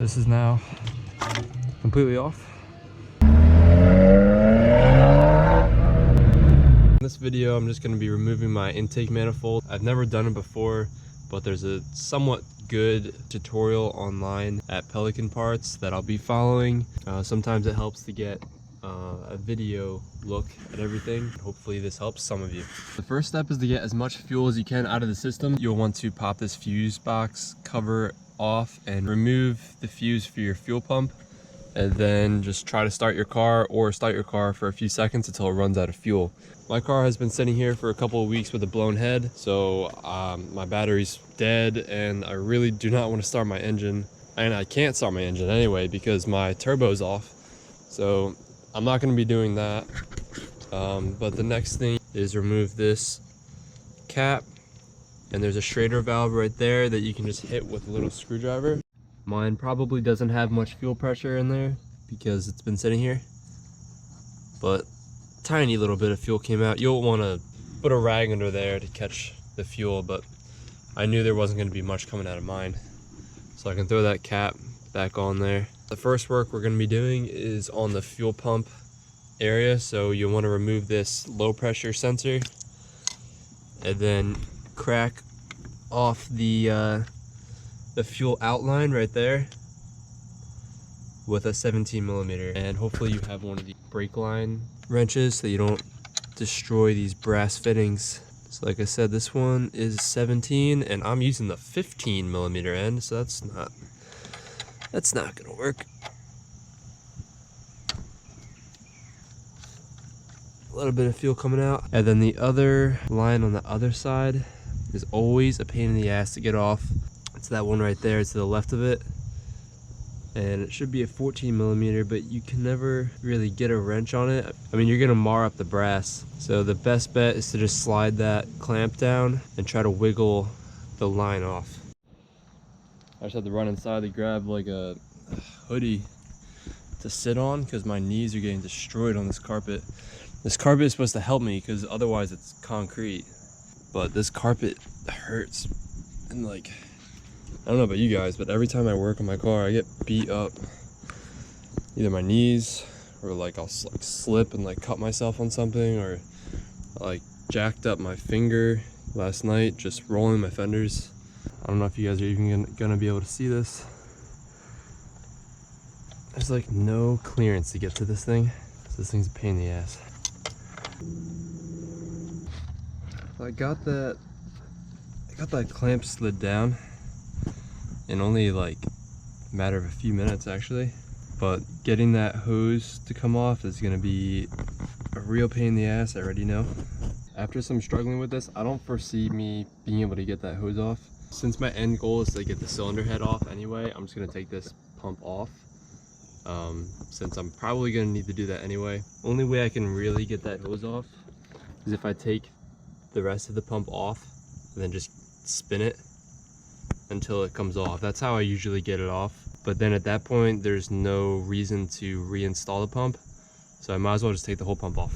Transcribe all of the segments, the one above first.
This is now completely off. In this video, I'm just going to be removing my intake manifold. I've never done it before, but there's a somewhat good tutorial online at Pelican Parts that I'll be following. Sometimes it helps to get a video look at everything. Hopefully this helps some of you. The first step is to get as much fuel as you can out of the system. You'll want to pop this fuse box cover off and remove the fuse for your fuel pump, and then just try to start your car or start your car for a few seconds until it runs out of fuel. My car has been sitting here for a couple of weeks with a blown head, so my battery's dead and I really do not want to start my engine, and I can't start my engine anyway because my turbo's off, so I'm not going to be doing that. But the next thing is remove this cap, and there's a Schrader valve right there that you can just hit with a little screwdriver. Mine probably doesn't have much fuel pressure in there because it's been sitting here, but tiny little bit of fuel came out. You'll want to put a rag under there to catch the fuel, but I knew there wasn't going to be much coming out of mine, so I can throw that cap back on there. The first work we're going to be doing is on the fuel pump area, so you'll want to remove this low pressure sensor and then crack off the fuel outline right there with a 17mm, and hopefully you have one of the brake line wrenches so you don't destroy these brass fittings. So like I said, this one is 17 and I'm using the 15mm end, so that's not gonna work. A little bit of fuel coming out, and then the other line on the other side is always a pain in the ass to get off. It's that one right there to the left of it, and it should be a 14mm, but you can never really get a wrench on it. I mean, you're gonna mar up the brass, so the best bet is to just slide that clamp down and try to wiggle the line off. I just had to run inside to grab like a hoodie to sit on because my knees are getting destroyed on this carpet. This carpet is supposed to help me because otherwise it's concrete, but this carpet hurts, and like, I don't know about you guys, but every time I work on my car I get beat up, either my knees or like I'll like slip and like cut myself on something, or like jacked up my finger last night just rolling my fenders. I don't know if you guys are even gonna be able to see this. There's like no clearance to get to this thing, so this thing's a pain in the ass. I got that clamp slid down in only like a matter of a few minutes actually, but getting that hose to come off is gonna be a real pain in the ass, I already know. After some struggling with this, I don't foresee me being able to get that hose off. Since my end goal is to get the cylinder head off anyway, I'm just gonna take this pump off, since I'm probably gonna need to do that anyway. Only way I can really get that hose off is if I take the rest of the pump off and then just spin it until it comes off. That's how I usually get it off, but then at that point there's no reason to reinstall the pump, so I might as well just take the whole pump off.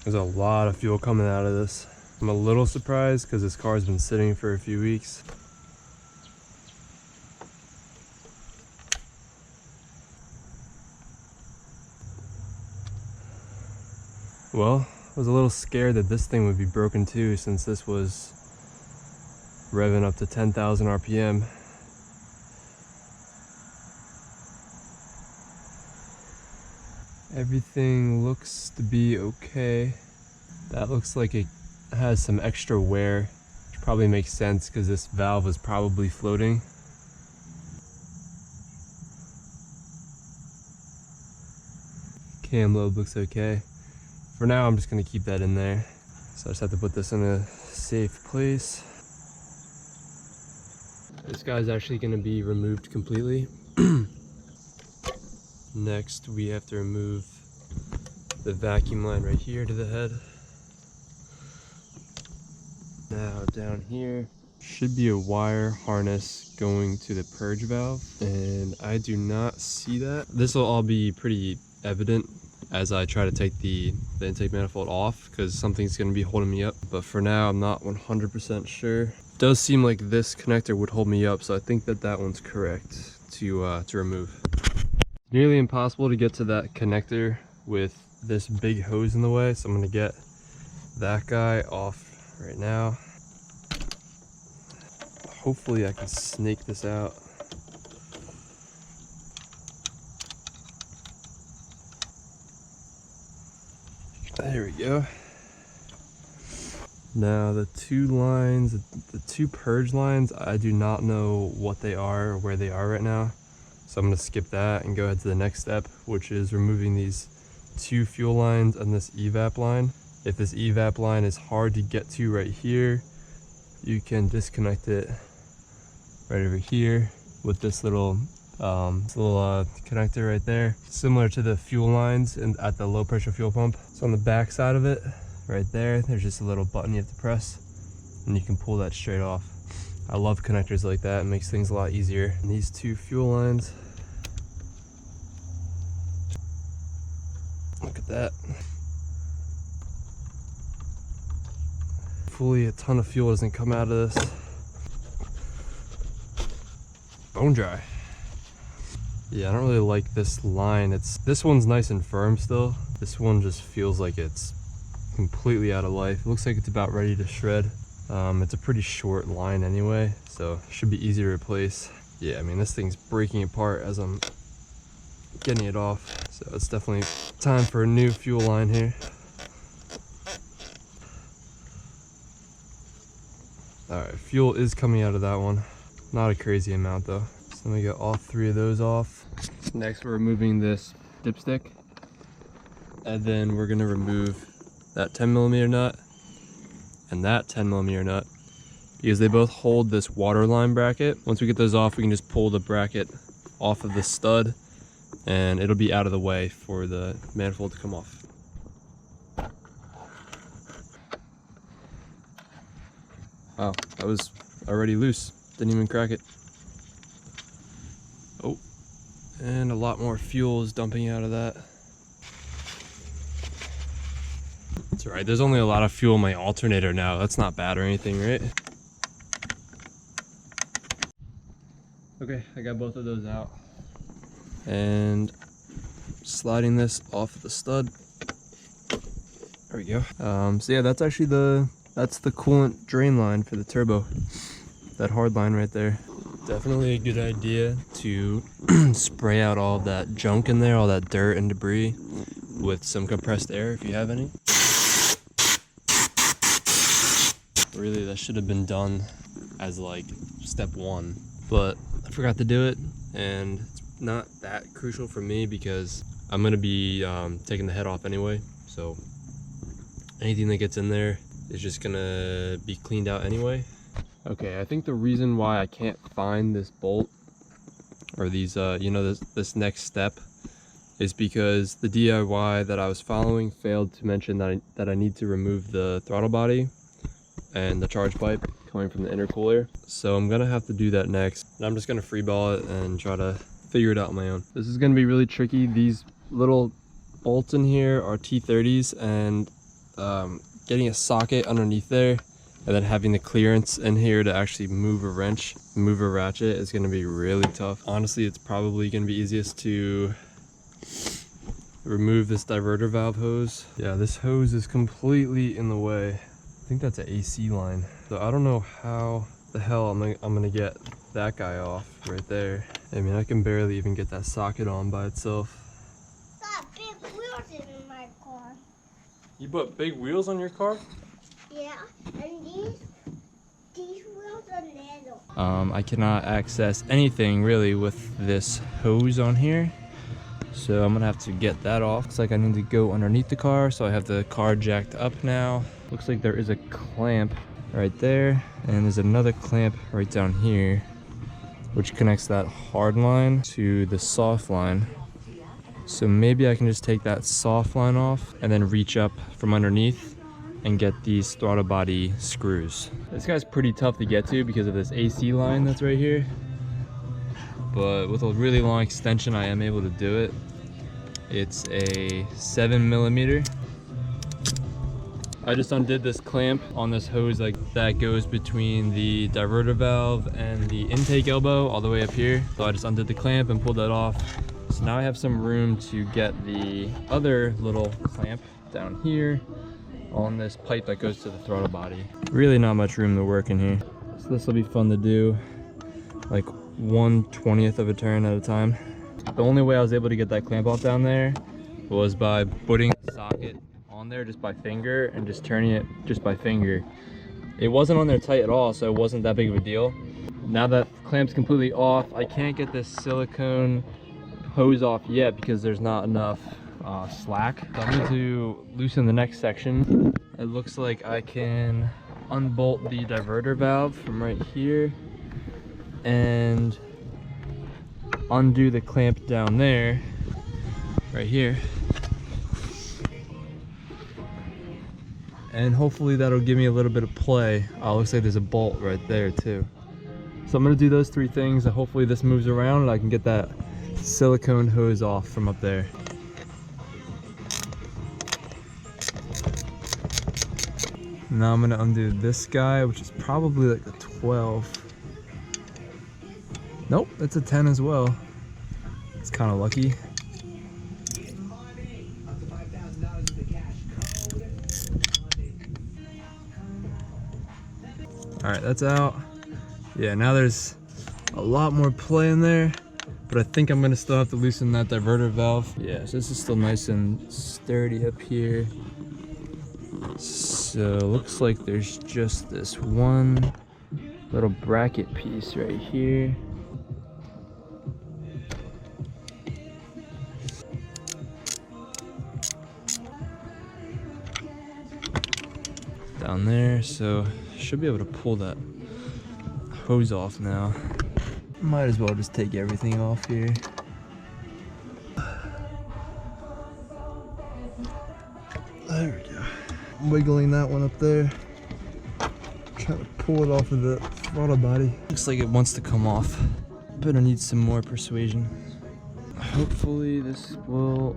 There's a lot of fuel coming out of this. I'm a little surprised because this car's been sitting for a few weeks. Well, I was a little scared that this thing would be broken too, since this was revving up to 10,000 RPM. Everything looks to be okay. That looks like it has some extra wear, which probably makes sense because this valve was probably floating. Cam lobe looks okay. For now, I'm just gonna keep that in there. So I just have to put this in a safe place. This guy's actually gonna be removed completely. Next, we have to remove the vacuum line right here to the head. Now down here should be a wire harness going to the purge valve, and I do not see that. This will all be pretty evident as I try to take the intake manifold off, because something's going to be holding me up. But for now, I'm not 100% sure. It does seem like this connector would hold me up, so I think that that one's correct to remove. It's nearly impossible to get to that connector with this big hose in the way, so I'm going to get that guy off right now. Hopefully I can snake this out. There we go. Now the two lines, the two purge lines, I do not know what they are or where they are right now. So I'm going to skip that and go ahead to the next step, which is removing these two fuel lines and this EVAP line. If this EVAP line is hard to get to right here, you can disconnect it right over here with this little connector right there, similar to the fuel lines at the low pressure fuel pump. So on the back side of it, right there, there's just a little button you have to press, and you can pull that straight off. I love connectors like that. It makes things a lot easier. And these two fuel lines, look at that. Hopefully a ton of fuel doesn't come out of this. Bone dry. Yeah, I don't really like this line. This one's nice and firm still. This one just feels like it's completely out of life. It looks like it's about ready to shred. It's a pretty short line anyway, so it should be easy to replace. Yeah, I mean, this thing's breaking apart as I'm getting it off. So it's definitely time for a new fuel line here. All right, fuel is coming out of that one. Not a crazy amount though. So let me get all three of those off. Next, we're removing this dipstick. And then we're gonna remove that 10mm nut and that 10mm nut, because they both hold this water line bracket. Once we get those off, we can just pull the bracket off of the stud and it'll be out of the way for the manifold to come off. Wow, that was already loose. Didn't even crack it. Oh, and a lot more fuel is dumping out of that. That's right, there's only a lot of fuel in my alternator now. That's not bad or anything, right? Okay, I got both of those out. And sliding this off the stud. There we go. So yeah, that's actually that's the coolant drain line for the turbo. That hard line right there. Definitely a good idea to spray out all that junk in there, all that dirt and debris, with some compressed air if you have any. Really, that should have been done as like step one, but I forgot to do it, and it's not that crucial for me because I'm gonna be taking the head off anyway, so anything that gets in there is just gonna be cleaned out anyway. Okay, I think the reason why I can't find this bolt or these, you know, this next step is because the DIY that I was following failed to mention that I need to remove the throttle body and the charge pipe coming from the intercooler. So I'm gonna have to do that next. And I'm just gonna freeball it and try to figure it out on my own. This is gonna be really tricky. These little bolts in here are T30s, and getting a socket underneath there and then having the clearance in here to actually move a wrench, move a ratchet is gonna be really tough. Honestly, it's probably gonna be easiest to remove this diverter valve hose. Yeah, this hose is completely in the way. I think that's an AC line. So I don't know how the hell I'm gonna get that guy off right there. I mean, I can barely even get that socket on by itself. Got big wheels in my car. You put big wheels on your car? Yeah, and these wheels are little. I cannot access anything really with this hose on here, so I'm gonna have to get that off. Looks like I need to go underneath the car, so I have the car jacked up now. Looks like there is a clamp right there, and there's another clamp right down here, which connects that hard line to the soft line. So maybe I can just take that soft line off and then reach up from underneath and get these throttle body screws. This guy's pretty tough to get to because of this AC line that's right here, but with a really long extension I am able to do it. It's a 7mm. I just undid this clamp on this hose like that goes between the diverter valve and the intake elbow all the way up here. So I just undid the clamp and pulled that off. So now I have some room to get the other little clamp down here on this pipe that goes to the throttle body. Really not much room to work in here. So this will be fun to do, like 1/20th of a turn at a time. The only way I was able to get that clamp off down there was by putting the socket on there just by finger and just turning it just by finger. It wasn't on there tight at all, so it wasn't that big of a deal. Now that the clamp's completely off, I can't get this silicone hose off yet because there's not enough slack. So I'm going to loosen the next section. It looks like I can unbolt the diverter valve from right here and undo the clamp down there, right here. And hopefully that'll give me a little bit of play. Looks like there's a bolt right there too. So I'm gonna do those three things and hopefully this moves around and I can get that silicone hose off from up there. Now I'm gonna undo this guy, which is probably like a 12. Nope, it's a 10 as well. It's kind of lucky. All right, that's out. Yeah, now there's a lot more play in there, but I think I'm gonna still have to loosen that diverter valve. Yeah, so this is still nice and sturdy up here. So looks like there's just this one little bracket piece right here. Down there, so should be able to pull that hose off now. Might as well just take everything off here. There we go. Wiggling that one up there. Trying to pull it off of the throttle body. Looks like it wants to come off. But I need some more persuasion. Hopefully this will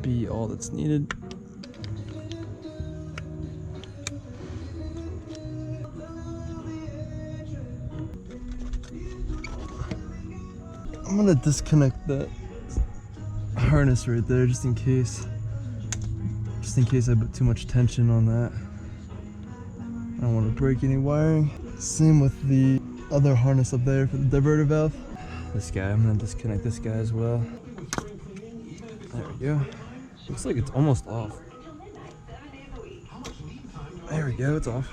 be all that's needed. I'm gonna disconnect that harness right there just in case I put too much tension on that. I don't want to break any wiring. Same with the other harness up there for the diverter valve. This guy, I'm gonna disconnect this guy as well. There we go. Looks like it's almost off. There we go, it's off.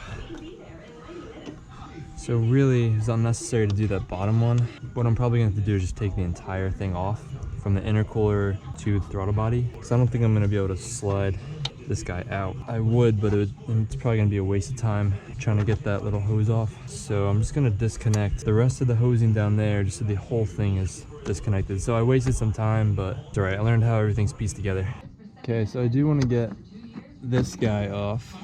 So really, it's unnecessary to do that bottom one. What I'm probably gonna have to do is just take the entire thing off from the intercooler to the throttle body. Because I don't think I'm gonna be able to slide this guy out. I would, but it's probably gonna be a waste of time trying to get that little hose off. So I'm just gonna disconnect the rest of the hosing down there just so the whole thing is disconnected. So I wasted some time, but it's all right. I learned how everything's pieced together. Okay, so I do wanna get this guy off,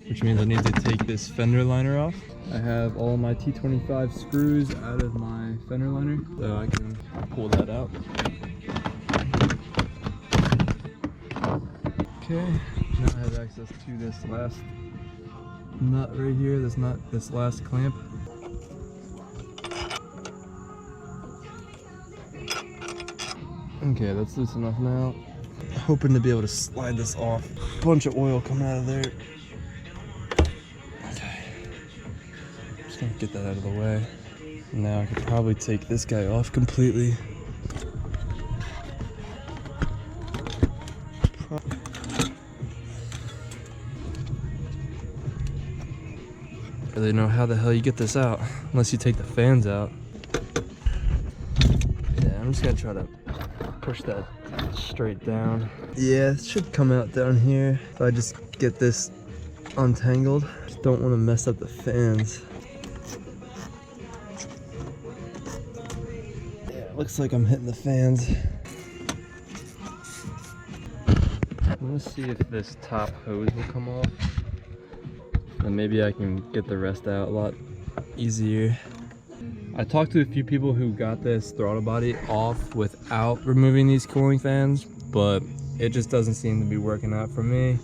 which means I need to take this fender liner off. I have all my T25 screws out of my fender liner, so I can pull that out. Okay, now I have access to this last nut right here, this last clamp. Okay, that's loose enough now. Hoping to be able to slide this off. Bunch of oil coming out of there. Gonna get that out of the way. Now I could probably take this guy off completely. really know how the hell you get this out unless you take the fans out. Yeah, I'm just gonna try to push that straight down. Yeah, it should come out down here if I just get this untangled. Just don't want to mess up the fans. Yeah, it looks like I'm hitting the fans. I'm gonna see if this top hose will come off, and maybe I can get the rest out a lot easier. I talked to a few people who got this throttle body off without removing these cooling fans, but it just doesn't seem to be working out for me.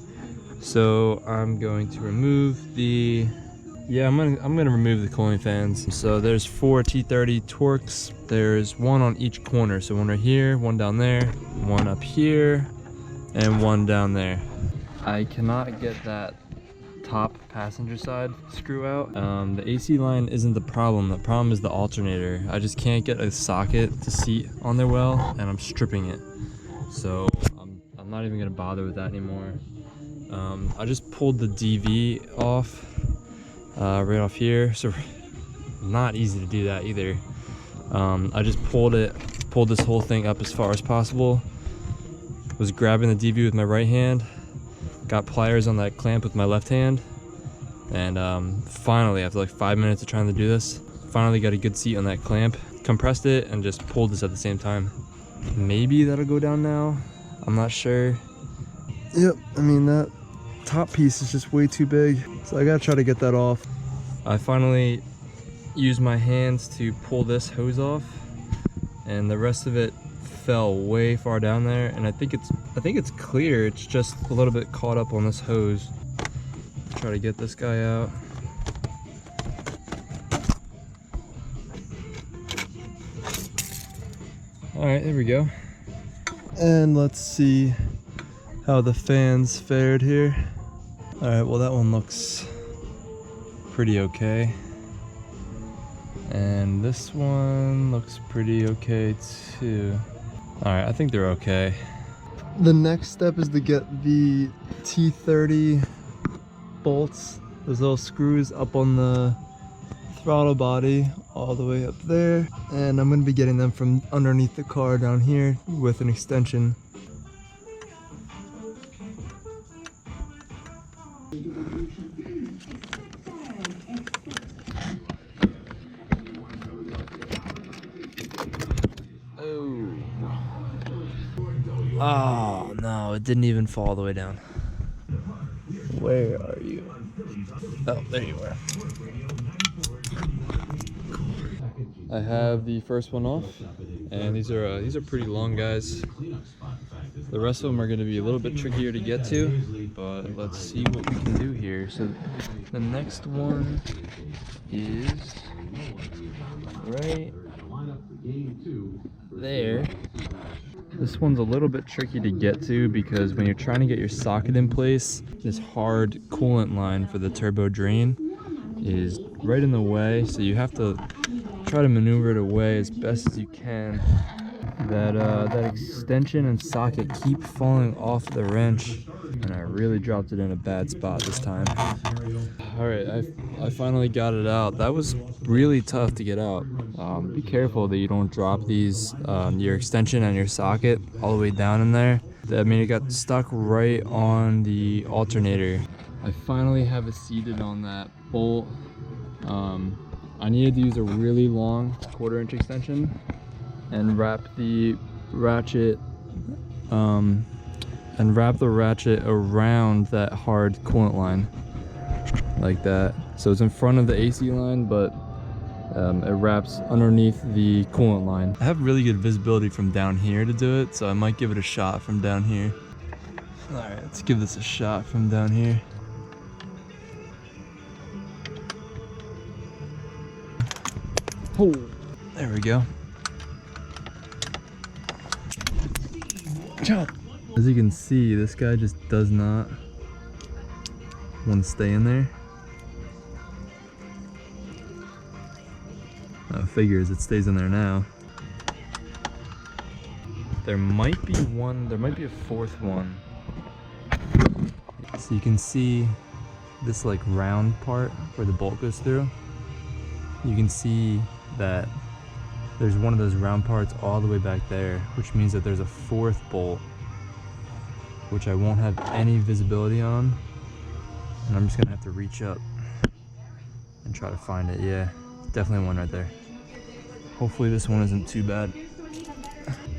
So I'm going to remove the, I'm gonna remove the cooling fans. So there's 4 T30 Torques. There's one on each corner. So one right here, one down there, one up here, and one down there. I cannot get that top passenger side screw out. The AC line isn't the problem. The problem is the alternator. I just can't get a socket to seat on there well, and I'm stripping it. So I'm not even gonna bother with that anymore. I just pulled the DV off, right off here. So not easy to do that either. I just pulled this whole thing up as far as possible. Was grabbing the DV with my right hand, got pliers on that clamp with my left hand, and finally, after like 5 minutes of trying to do this, finally got a good seat on that clamp, compressed it, and just pulled this at the same time. Maybe that'll go down now, I'm not sure. Yep, I mean that top piece is just way too big, so I gotta try to get that off. I finally used my hands to pull this hose off, and the rest of it fell way far down there, and I think it's clear. It's just a little bit caught up on this hose. Try to get this guy out. All right, there we go. And let's see how the fans fared here. All right, well that one looks pretty okay. And this one looks pretty okay too. All right, I think they're okay. The next step is to get the T30 bolts, those little screws up on the throttle body all the way up there. And I'm gonna be getting them from underneath the car down here with an extension. Oh no, it didn't even fall all the way down. Where are you? Oh, there you are. I have the first one off, and these are pretty long guys. The rest of them are going to be a little bit trickier to get to, but let's see what we can do here. So the next one is right there. This one's a little bit tricky to get to because when you're trying to get your socket in place, this hard coolant line for the turbo drain is right in the way, so you have to try to maneuver it away as best as you can. That extension and socket keep falling off the wrench, and I really dropped it in a bad spot this time. All right, I finally got it out. That was really tough to get out. Be careful that you don't drop these, your extension and your socket all the way down in there. I mean, it got stuck right on the alternator. I finally have it seated on that bolt. I needed to use a really long 1/4 inch extension and wrap the ratchet around that hard coolant line like that. So it's in front of the AC line, but it wraps underneath the coolant line. I have really good visibility from down here to do it, so I might give it a shot from down here. All right, let's give this a shot from down here. Oh, there we go. Jump. As you can see, this guy just does not want to stay in there. Figures it stays in there now. There might be a fourth one. So you can see this like round part where the bolt goes through, you can see that there's one of those round parts all the way back there, which means that there's a fourth bolt, which I won't have any visibility on. And I'm just gonna have to reach up and try to find it. Yeah, definitely one right there. Hopefully this one isn't too bad.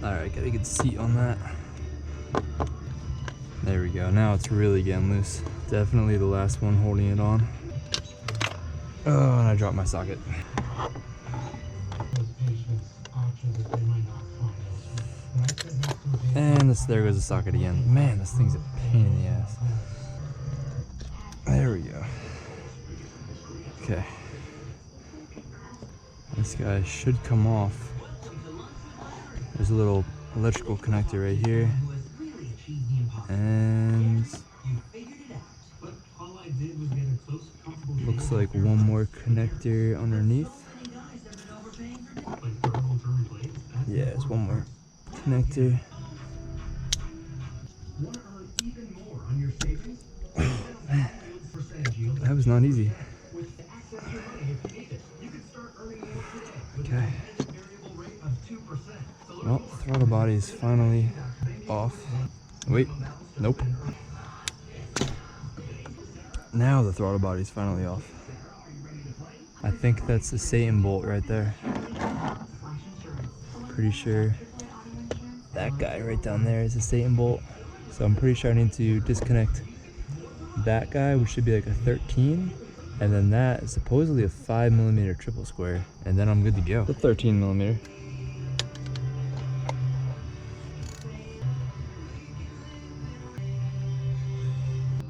All right, got a good seat on that. There we go, now it's really getting loose. Definitely the last one holding it on. Oh, and I dropped my socket. And there goes the socket again. Man, this thing's a pain in the ass. There we go. Okay. This guy should come off. There's a little electrical connector right here. And looks like one more connector underneath. Yeah, there's one more connector. Man, that was not easy. Okay. Well, throttle body is finally off. Wait, nope. Now the throttle body is finally off. I think that's the Satan bolt right there. Pretty sure that guy right down there is a Satan bolt. So I'm pretty sure I need to disconnect that guy, which should be like a 13. And then that is supposedly a 5mm triple square. And then I'm good to go. The 13mm.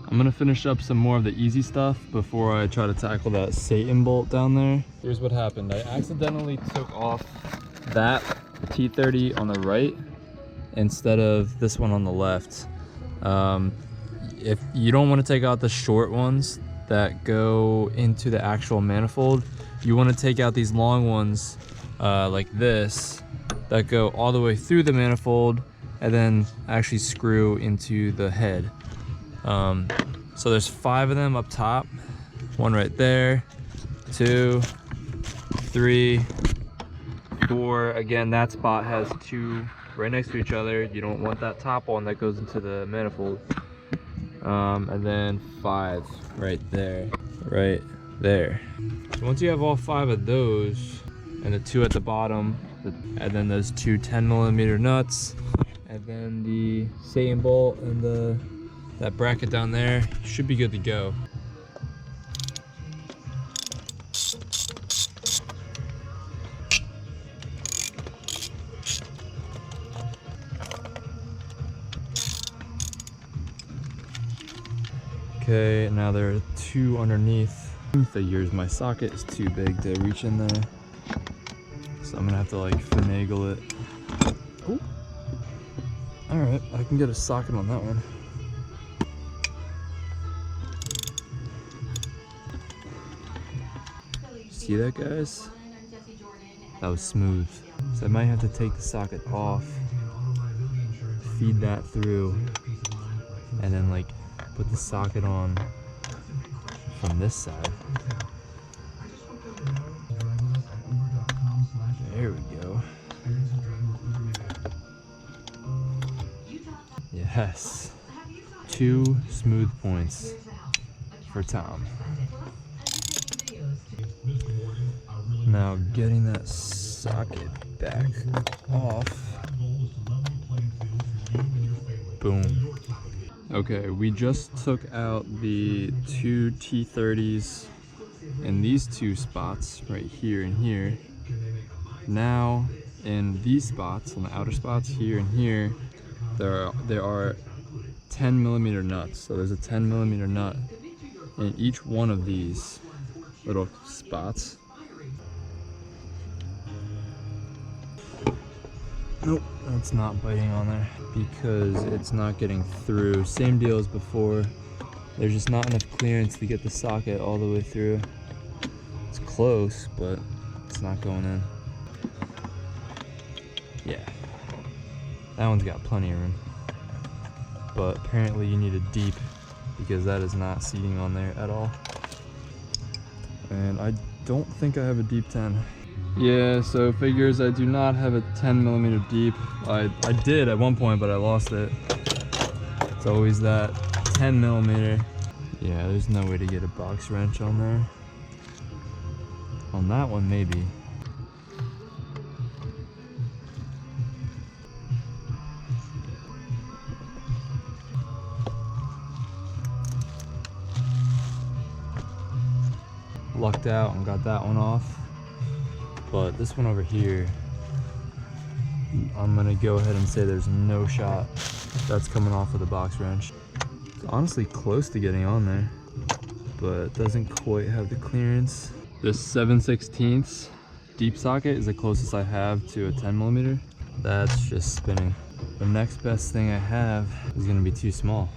I'm gonna finish up some more of the easy stuff before I try to tackle that Satan bolt down there. Here's what happened. I accidentally took off that T30 on the right instead of this one on the left. If you don't want to take out the short ones that go into the actual manifold, you want to take out these long ones like this that go all the way through the manifold and then actually screw into the head. So there's 5 of them up top, one right there, 2, 3, 4. Again, that spot has 2 right next to each other. You don't want that top one that goes into the manifold. And then 5 right there, right there. So once you have all 5 of those, and the 2 at the bottom, and then those 2 10mm nuts, and then the Satan bolt and that bracket down there, you should be good to go. Okay, now there are 2 underneath. Figures my socket is too big to reach in there, so I'm gonna have to like finagle it. Ooh. All right, I can get a socket on that one. See that, guys? That was smooth. So I might have to take the socket off, feed that through, and then like put the socket on from this side. There we go. Yes. 2 smooth points for Tom. Now getting that socket back off. Boom. Okay, we just took out the 2 T30s in these 2 spots, right here and here. Now in these spots, on the outer spots here and here, there are 10mm nuts. So there's a 10mm nut in each one of these little spots. Nope, that's not biting on there because it's not getting through. Same deal as before. There's just not enough clearance to get the socket all the way through. It's close, but it's not going in. Yeah, that one's got plenty of room. But apparently you need a deep because that is not seating on there at all. And I don't think I have a deep 10. Yeah, so figures I do not have a 10mm deep. I did at one point, but I lost it. It's always that 10mm. Yeah, there's no way to get a box wrench on there. On that one, maybe. Lucked out and got that one off. But this one over here, I'm gonna go ahead and say there's no shot that's coming off with a box wrench. It's honestly close to getting on there, but it doesn't quite have the clearance. This 7/16 deep socket is the closest I have to a 10mm. That's just spinning. The next best thing I have is gonna be too small,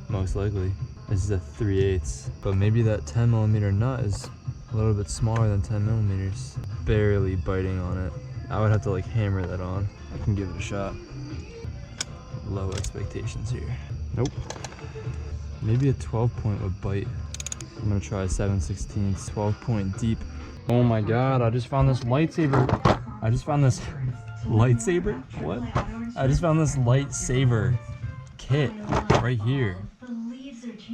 most likely. This is a 3/8, but maybe that 10mm nut is a little bit smaller than 10mm. Barely biting on it. I would have to like hammer that on. I can give it a shot. Low expectations here. Nope. Maybe a 12 point would bite. I'm gonna try 7/16, 12 point deep. Oh my god, I just found this lightsaber. I just found this lightsaber? What? I just found this lightsaber kit right here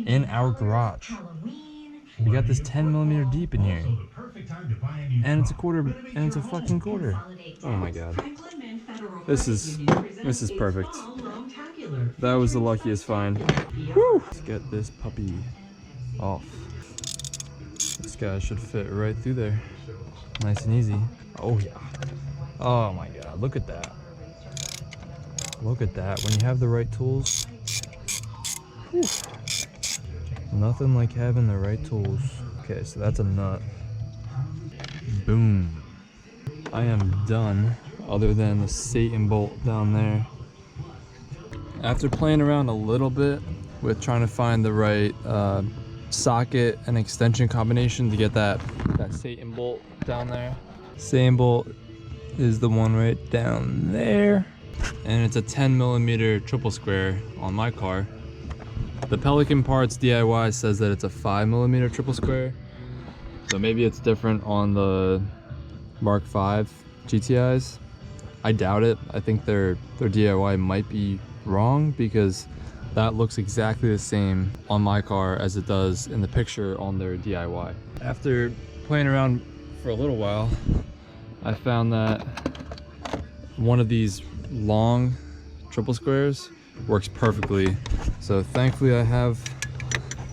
in our garage. We got this 10mm deep in here. And it's a quarter, and it's a fucking quarter. Oh my god. This is perfect. That was the luckiest find. Woo! Let's get this puppy off. This guy should fit right through there. Nice and easy. Oh yeah. Oh my god, look at that. Look at that. When you have the right tools. Whew. Nothing like having the right tools. Okay, so that's a nut. Boom. I am done, other than the Satan bolt down there. After playing around a little bit with trying to find the right socket and extension combination to get that Satan bolt down there. Satan bolt is the one right down there. And it's a 10mm triple square on my car. The Pelican Parts DIY says that it's a 5mm triple square. So maybe it's different on the Mark V GTIs. I doubt it. I think their DIY might be wrong because that looks exactly the same on my car as it does in the picture on their DIY. After playing around for a little while, I found that one of these long triple squares works perfectly. So thankfully I have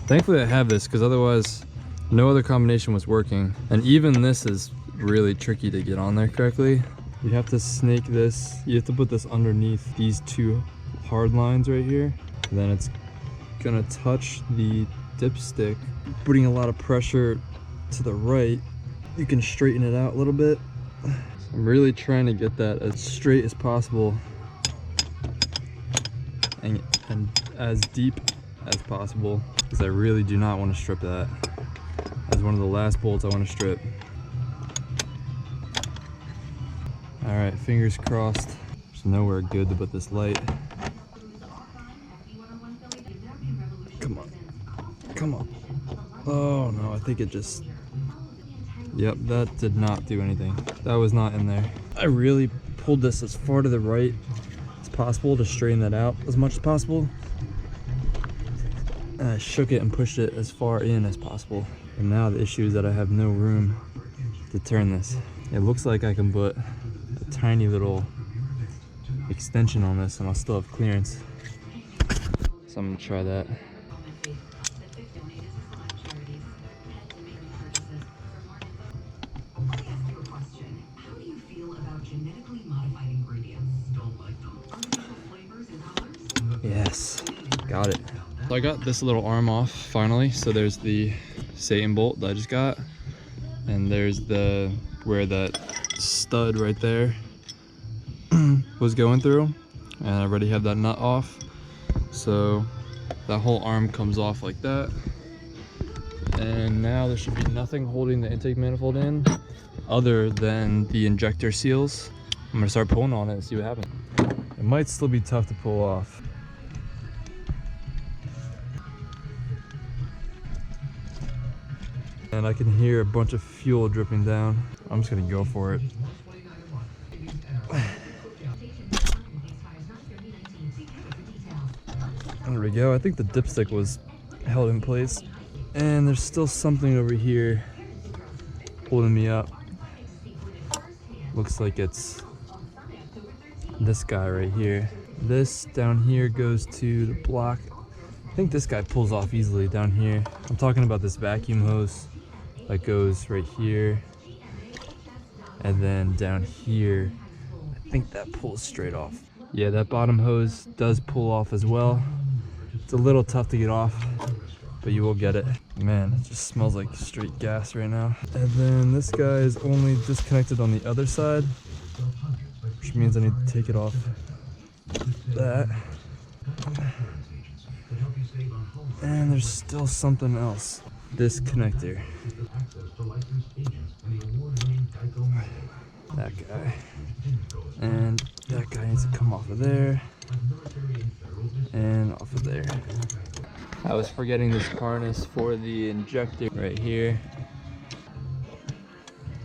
this, because otherwise no other combination was working. And even this is really tricky to get on there correctly. You have to snake this. You have to put this underneath these two hard lines right here. And then it's gonna touch the dipstick, putting a lot of pressure to the right. You can straighten it out a little bit. I'm really trying to get that as straight as possible and as deep as possible, because I really do not want to strip that. That's one of the last bolts I want to strip. All right, fingers crossed. There's nowhere good to put this light. Come on, come on. Oh no, I think it just, yep, that did not do anything. That was not in there. I really pulled this as far to the right as possible to straighten that out as much as possible. And I shook it and pushed it as far in as possible. And now the issue is that I have no room to turn this. It looks like I can put a tiny little extension on this and I'll still have clearance. So I'm gonna try that. Yes, got it. So I got this little arm off finally. So there's the Satan bolt that I just got, and there's where that stud right there was going through, and I already have that nut off. So that whole arm comes off like that, and now there should be nothing holding the intake manifold in other than the injector seals. I'm gonna start pulling on it and see what happens. It might still be tough to pull off. And I can hear a bunch of fuel dripping down. I'm just gonna go for it. There we go. I think the dipstick was held in place. And there's still something over here holding me up. Looks like it's this guy right here. This down here goes to the block. I think this guy pulls off easily down here. I'm talking about this vacuum hose that goes right here. And then down here, I think that pulls straight off. Yeah, that bottom hose does pull off as well. It's a little tough to get off, but you will get it. Man, it just smells like straight gas right now. And then this guy is only disconnected on the other side, which means I need to take it off that. And there's still something else. This connector. That guy. And that guy needs to come off of there. And off of there. I was forgetting this harness for the injector right here.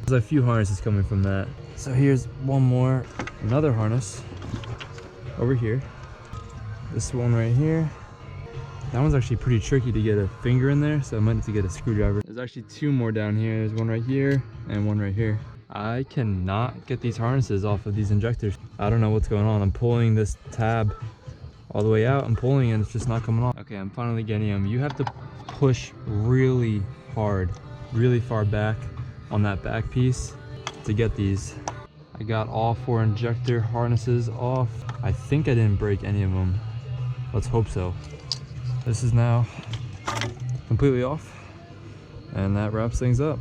There's a few harnesses coming from that. So here's one more, another harness over here. This one right here. That one's actually pretty tricky to get a finger in there, so I might need to get a screwdriver. There's actually two more down here. There's one right here and one right here. I cannot get these harnesses off of these injectors. I don't know what's going on. I'm pulling this tab all the way out. I'm pulling and it's just not coming off. Okay, I'm finally getting them. You have to push really hard, really far back on that back piece to get these. I got all 4 injector harnesses off. I think I didn't break any of them. Let's hope so. This is now completely off, and that wraps things up.